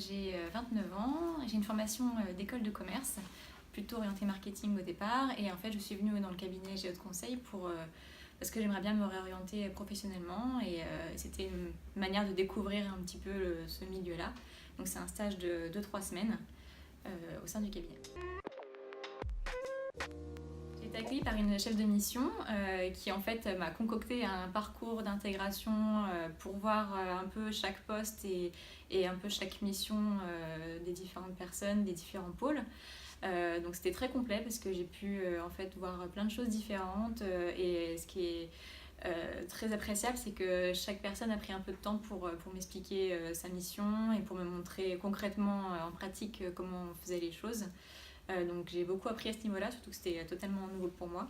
j'ai 29 ans, j'ai une formation d'école de commerce, plutôt orientée marketing au départ, et en fait je suis venue dans le cabinet Géo de conseil parce que j'aimerais bien me réorienter professionnellement, et c'était une manière de découvrir un petit peu ce milieu-là. Donc c'est un stage de 2-3 semaines au sein du cabinet. J'ai été accueillie par une chef de mission qui en fait m'a concocté un parcours d'intégration pour voir un peu chaque poste et un peu chaque mission des différentes personnes, des différents pôles. Donc c'était très complet parce que j'ai pu en fait voir plein de choses différentes et ce qui est très appréciable, c'est que chaque personne a pris un peu de temps pour m'expliquer sa mission et pour me montrer concrètement en pratique comment on faisait les choses. Donc j'ai beaucoup appris à ce niveau-là, surtout que c'était totalement nouveau pour moi.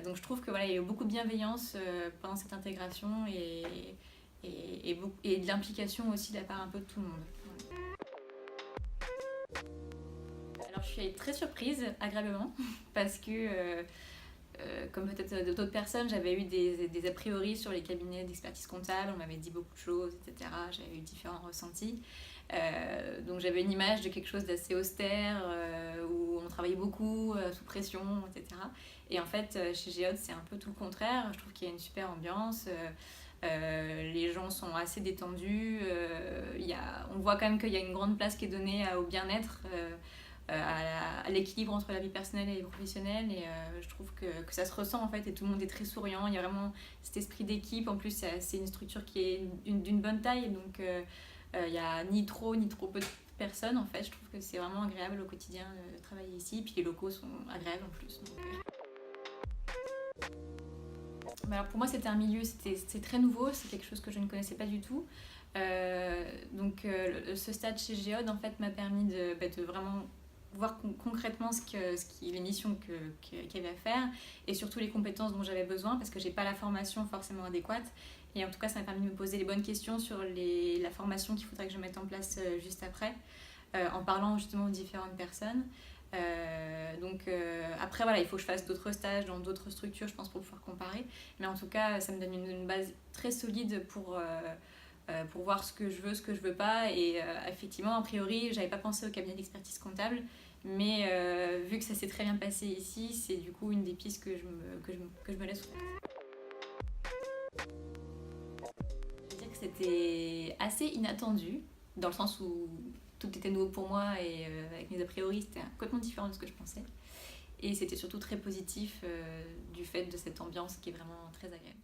Donc je trouve que voilà, il y a eu beaucoup de bienveillance pendant cette intégration et de l'implication aussi de la part un peu de tout le monde. Alors je suis très surprise, agréablement, parce que comme peut-être d'autres personnes, j'avais eu des a priori sur les cabinets d'expertise comptable, on m'avait dit beaucoup de choses, etc. J'avais eu différents ressentis. Donc j'avais une image de quelque chose d'assez austère, où on travaillait beaucoup, sous pression, etc. Et en fait, chez Géode, c'est un peu tout le contraire. Je trouve qu'il y a une super ambiance. Les gens sont assez détendus. On voit quand même qu'il y a une grande place qui est donnée au bien-être. À l'équilibre entre la vie personnelle et la vie professionnelle, et je trouve que ça se ressent en fait, et tout le monde est très souriant, il y a vraiment cet esprit d'équipe. En plus c'est une structure qui est d'une bonne taille, donc il n'y a ni trop peu de personnes. En fait je trouve que c'est vraiment agréable au quotidien de travailler ici, puis les locaux sont agréables en plus, donc, alors pour moi c'était un milieu, c'était très nouveau, c'est quelque chose que je ne connaissais pas du tout. Donc ce stage chez Géode en fait m'a permis de vraiment voir concrètement les missions qu'il y avait à faire, et surtout les compétences dont j'avais besoin, parce que j'ai pas la formation forcément adéquate, et en tout cas ça m'a permis de me poser les bonnes questions sur la formation qu'il faudrait que je mette en place juste après, en parlant justement aux différentes personnes. Après voilà, il faut que je fasse d'autres stages dans d'autres structures, je pense, pour pouvoir comparer, mais en tout cas ça me donne une base très solide pour voir ce que je veux, ce que je veux pas. Et effectivement, a priori, j'avais pas pensé au cabinet d'expertise comptable, mais vu que ça s'est très bien passé ici, c'est du coup une des pistes que je me laisse ouverte. Je veux dire que c'était assez inattendu, dans le sens où tout était nouveau pour moi, et avec mes a priori, c'était complètement différent de ce que je pensais. Et c'était surtout très positif du fait de cette ambiance qui est vraiment très agréable.